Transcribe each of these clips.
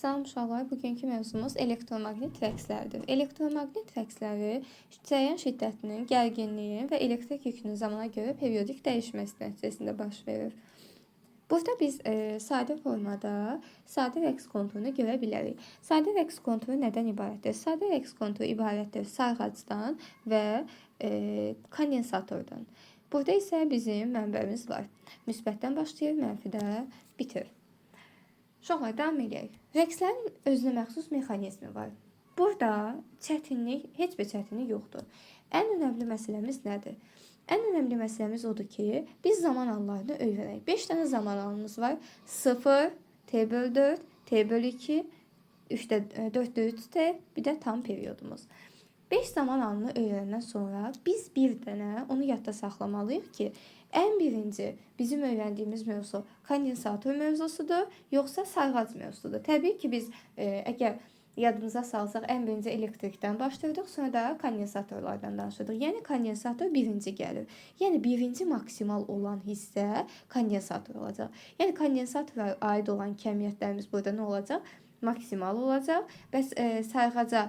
Salam uşaqlar, bugünkü mövzumuz elektromaqnit rəqslərdir. Elektromaqnit rəqsləri cəryan şiddətinin, gərginliyin və elektrik yükünün zamana görə periodik dəyişməsi nəticəsində baş verir. Burada biz sadə formada sadə rəqs konturunu görə bilərik. Sadə rəqs konturu nədən ibarətdir? Sadə rəqs konturu ibarətdir sarğacdan və kondensatordan. Burada isə bizim mənbəmiz var. Müsbətdən başlayır, mənfidə bitir. Uşaqlar, davam edək. Rəqslərin özünə məxsus mexanizmi var. Burada heç bir çətinlik yoxdur. Ən önəmli məsələmiz nədir? Ən önəmli məsələmiz odur ki, biz zaman anlarını öyrənək. 5 dənə zaman anımız var. 0, t/4, t/2, 4/3t, bir də tam periodumuz. 5 zaman anını öyrənəndən sonra biz bir dənə onu yadda saxlamalıyıq ki, ən birinci bizim öyrəndiyimiz mövzu kondensator mövzusudur, yoxsa sarğac mövzusudur. Təbii ki, biz əgər yadımıza salsaq, ən birinci elektrikdən başlayırdıq, sonra da kondensatorlardan danışırdıq. Yəni, kondensator birinci gəlir. Yəni, birinci maksimal olan hissə kondensator olacaq. Yəni, kondensatora aid olan kəmiyyətlərimiz burada nə olacaq? Maksimal olacaq. Bəs sarğaca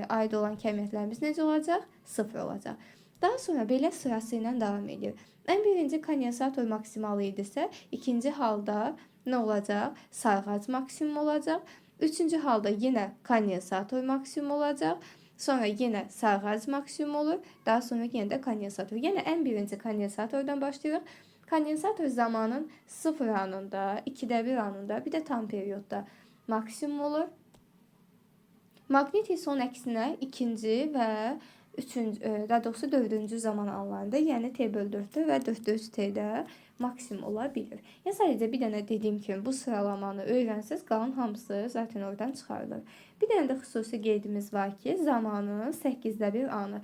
aid olan kəmiyyətlərimiz necə olacaq? 0 olacaq. Daha sonra belə sırası ilə davam edir. Ən birinci kondensator maksimal idisə, ikinci halda nə olacaq? Sarğac maksimum olacaq. Üçüncü halda yenə kondensator maksimum olacaq. Sonra yenə sarğac maksimum olur. Daha sonra yenə də kondensator. Yəni ən birinci kondensatordan başlayırıq. Kondensator zamanın 0 anında, 2/1 anında, bir də tam periyodda maksimum olur. Maqnit isə onun əksinə ikinci və daha doğrusu dördüncü zaman anlarında, yəni t/4 və 4/3t'də maksimum ola bilir. Ya sadəcə bir dənə dediyim kimi bu sıralamanı öyrənsəz, qalan hamısı zaten oradan çıxarılır. Bir dənə də xüsusi qeydimiz var ki, zamanın 8/1 anı.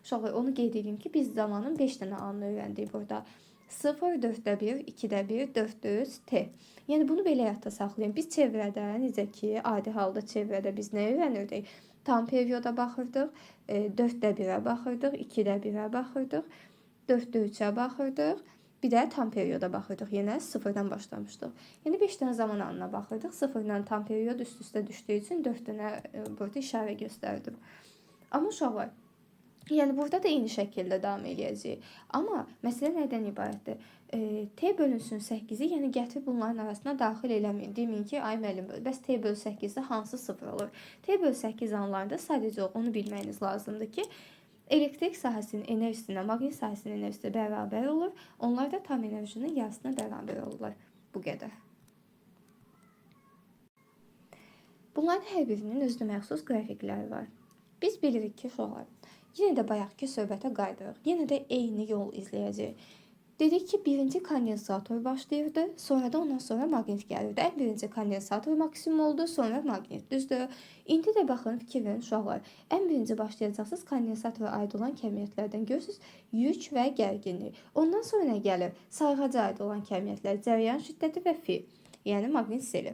Uşaqlar, onu qeyd edeyim ki, biz zamanın 5 dənə anını öyrəndik burada. 0, 4/1, 2/1, 4/3t. Yəni bunu belə yadda saxlayın. Biz çevrədə, necə ki, adi halda çevrədə biz nə öyrənirdik? Tam periyoda baxırdıq, 4/1-ə baxırdıq, 2/1-ə baxırdıq, 4/3-ə baxırdıq, bir də tam periyoda baxırdıq. Yenə 0-dan başlamışdıq. Yəni 5 dənə zaman anına baxırdıq. 0-dan tam periyod üst-üstə düşdüyü üçün 4 dənə burada işarə göstərdim. Amma uşaqlar, yəni burada da eyni şəkildə davam edəcəyik. Amma məsələ nədən ibarətdir? T bölünsün 8-i, yəni gətirib bunların arasına daxil eləməyin. Deməyin ki, ay müəllim, bəs t/8-də hansı 0 olur? t/8 anlarında sadəcə onu bilməyiniz lazımdır ki, elektrik sahəsinin enerjisinə, maqnit sahəsinin enerjisi bərabər olur. Onlar da tam enerjinin yarısına bərabər olurlar. Bu qədər. Bunların hər birinin özünə məxsus qrafikləri var. Biz bilirik ki, uşaqlar, yenə də bayaqki söhbətə qayıdırıq. Yenə də eyni yol izləyəcəyik. Dedik ki, birinci kondensator başlayırdı, sonra da ondan sonra maqnit gəlirdi. Ən birinci kondensator maksimum oldu, sonra maqnit, düzdür. İndi də baxın, fikir verin uşaqlar. Ən birinci başlayacaqsınız kondensatora aid olan kəmiyyətlərdən. Görürsünüz, yük və gərginlik. Ondan sonra nə gəlir? Sarğaca aid olan kəmiyyətlər, cəryan şiddəti və fi, yəni maqnit seli.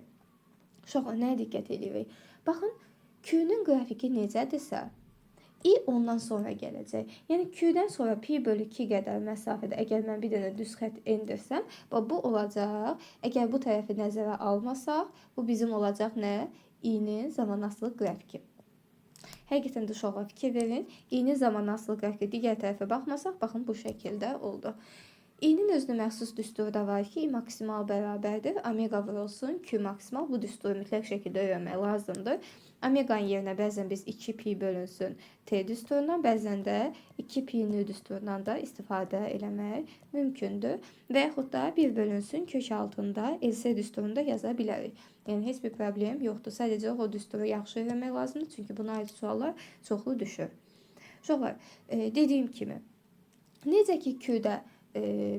Uşaqlar, nəyə diqqət edirik? Baxın, Q-nun qrafiki necədirsə, I ondan sonra gələcək. Yəni Q-dən sonra pi/2 qədər məsafədə əgər mən bir dənə düz xətt endirsəm, bu olacaq. Əgər bu tərəfi nəzərə almasaq, bu bizim olacaq nə? I-nin zamanasılı qrafiki. Həqiqətən də uşaqlar fikir verin. I-nin zamanasılı qrafiki digər tərəfə baxmasaq, baxın bu şəkildə oldu. I-nin özünə məxsus düsturu da var ki, I maksimal bərabərdir. Omega vurulsun, Q maksimal. Bu düsturu mütləq şəkildə öyrənmək lazımdır. Omeganın yerinə bəzən biz 2pi bölünsün T düsturundan, bəzən də 2pi düsturundan da istifadə eləmək mümkündür. Və yaxud da 1 bölünsün kök altında LC düsturunda yaza bilərik. Yəni, heç bir problem yoxdur. Sadəcə o düsturu yaxşı öyrənmək lazımdır. Çünki buna aid suallar çoxlu düşür. Uşaqlar, dediyim kimi, necə ki Q-də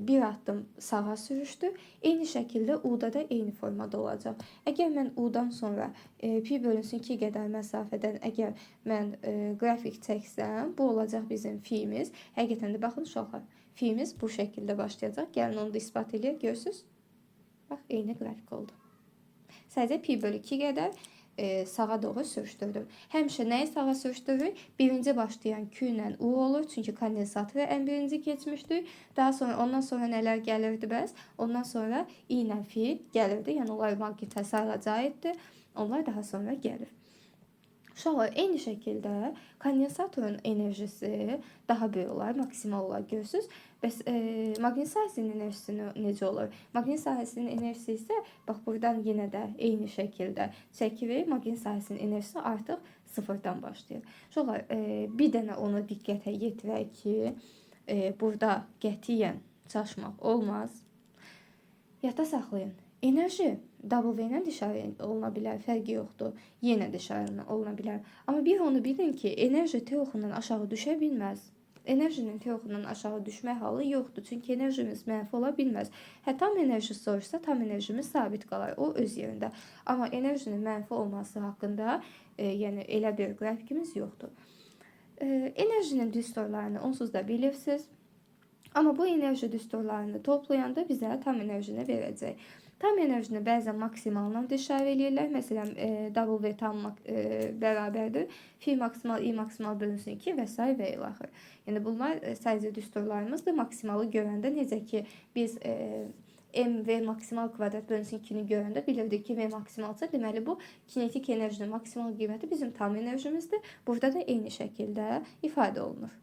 bir addım sağa sürüşdü. Eyni şəkildə U-da da eyni formada olacaq. Əgər mən U-dan sonra pi bölünsün 2 qədər məsafədən əgər mən qrafik çəksəm, bu olacaq bizim fiimiz. Həqiqətən də baxın uşaqlar, fiimiz bu şəkildə başlayacaq. Gəlin onu da isbat edək, görürsünüz. Bax, eyni qrafik oldu. Sadəcə pi/2 qədər sağa doğru sürüşdürdüm. Həmişə nəyi sağa sürüşdürürük? Birinci başlayan Q ilə U olur. Çünki kondensatora ən birinci keçmişdik. Daha sonra ondan sonra nələr gəlirdi bəs? Ondan sonra I ilə F gəlirdi. Yəni onlar maqnitosayla aiddir. Onlar daha sonra gəlir. Uşaqlar, eyni şəkildə kondensatorun enerjisi daha böyük olar, maksimal olar, görürsünüz. Bəs maqnit sahəsinin enerjisi necə olur? Maqnit sahəsinin enerjisi isə, bax buradan yenə də eyni şəkildə çəkirik. Maqnit sahəsinin enerjisi artıq sıfırdan başlayır. Uşaqlar, bir dənə onu diqqətə yetirək ki, burada qətiyyən çaşmaq olmaz. Yadda saxlayın. Enerji W ilə dışarı oluna bilər, fərqi yoxdur. Yenə dışarı oluna bilər. Amma bir onu bilin ki, enerji T oxundan aşağı düşə bilməz. Enerjinin T oxundan aşağı düşmə halı yoxdur. Çünki enerjimiz mənfi ola bilməz. Tam enerji soruşsa, tam enerjimiz sabit qalar. O öz yerində. Amma enerjinin mənfi olması haqqında yəni elə bir qrafikimiz yoxdur. Enerjinin düsturlarını onsuz da bilirsiniz. Amma bu enerji düsturlarını toplayanda bizə tam enerjini verəcək. Tam enerjini bəzən maksimaldan dışarı eləyirlər. Məsələn, W tam bərabərdir. Fi maksimal, I maksimal bölünsün 2 və s. və ilaxır. Yəni bunlar sadəcə düsturlarımızdır. Maksimalı görəndə necə ki biz M V maksimal kvadrat bölünsün 2-ni görəndə bilirdik ki, V maksimalsa, deməli bu kinetik enerjinin maksimal qiyməti bizim tam enerjimizdir. Burada da eyni şəkildə ifadə olunur.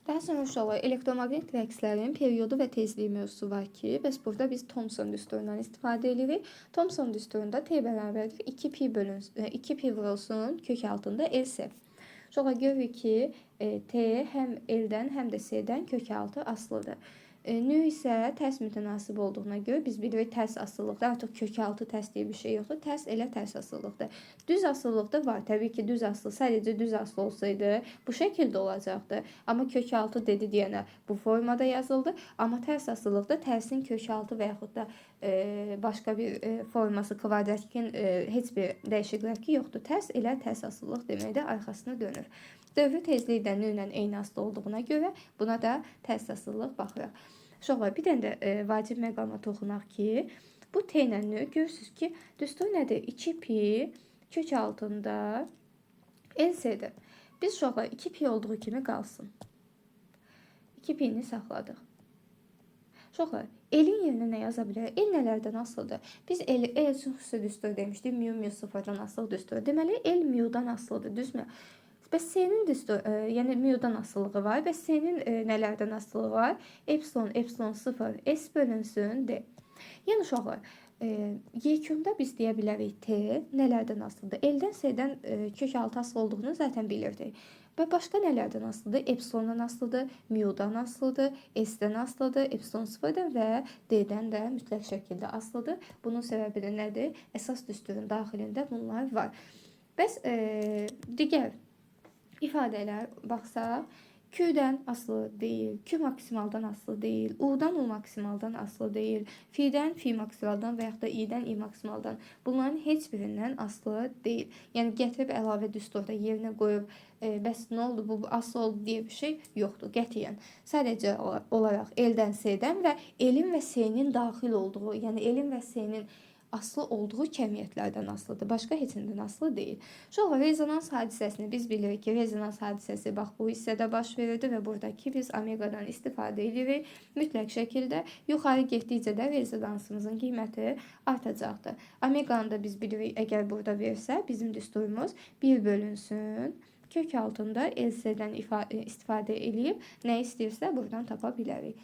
Daha sonra uşaqlar, elektromaqnit rəqslərin periodu və tezliyi mövzusu var ki, bəs burada biz Thomson düsturundan istifadə edirik. Thomson düsturunda T bərabərdir 2 pi vurulsun kök altında LC. Uşaqlar, görürük ki, T həm L-dən, həm də C-dən kök altı asılıdır. Nü isə tərs mütənasib olduğuna görə biz bilirik tərs asılılıqda artıq kök altı tərs diye bir şey yoxdur. Tərs elə tərs asılılıqdır. Düz asılılıqda var. Təbii ki, düz asılı, sadəcə düz asılı olsaydı bu şəkildə olacaqdı. Amma kök altı dedi deyənə bu formada yazıldı. Amma tərs asılılıqda tərsin kök altı və yaxud da başqa bir forması kvadratikin heç bir dəyişikliyi yoxdur. Tərs elə tərs asılılıq deməkdə arxasına dönür. Dövrü tezlikdən nü ilə eyni asılı olduğuna görə buna da tərs asılılıq baxırıq. Uşaqlar, bir dənə də vacib məqama toxunaq ki, bu T ilə nü görürsünüz ki, düstur nədir? 2 pi kök altında LC-dir. Biz uşaqlar 2 pi olduğu kimi qalsın. 2 pi'ni saxladıq. Uşaqlar, L-in yerinə nə yaza bilərik? L nələrdən asılıdır? Biz L xüsusi düstur demişdik. Mu sıfırdan asılı düstur. Deməli, L mu'dan asılıdır, düzmü? Bəs C-nin yəni mu'dan asılılığı var. Bəs C-nin nələrdən asılılığı var? Epsilon 0, S bölünsün D. Yəni uşaqlar, yekunda biz deyə bilərik T nələrdən asılıdır? L-dən C-dən kök altı asılı olduğunu zaten bilirdik. Və başqa nələrdən asılıdır? Epsilondan asılıdır, mu'dan asılıdır, S-dən asılıdır, epsilon 0-dən və D-dən də mütləq şəkildə asılıdır. Bunun səbəbi də nədir? Əsas düsturun daxilində bunlar var. Bəs digər ifadələr baxsaq, Q-dən asılı deyil, Q maksimaldan asılı deyil, U-dan U maksimaldan asılı deyil, Fi-dən Fi maksimaldan və yaxud da I-dən I maksimaldan. Bunların heç birindən asılı deyil. Yəni gətirib əlavə düsturda yerinə qoyub, bəs nə oldu, bu asılı oldu deyə bir şey yoxdur, qətiyyən. Sadəcə olaraq L-dən C-dən və L-in və C-nin daxil olduğu, yəni L-in və C-nin asılı olduğu kəmiyyətlərdən asılıdır. Başqa heçindən asılı deyil. Uşaqlar, rezonans hadisəsini biz bilirik ki, rezonans hadisəsi bax bu hissədə baş verirdi və buradakı biz omeqadan istifadə edirik. Mütləq şəkildə yuxarı getdikcə də rezonansımızın qiyməti artacaqdır. Omeqanı da biz bilirik, əgər burada versə, bizim düsturumuz 1 bölünsün kök altında LC-dən istifadə edib nə istəyirsə buradan tapa bilərik.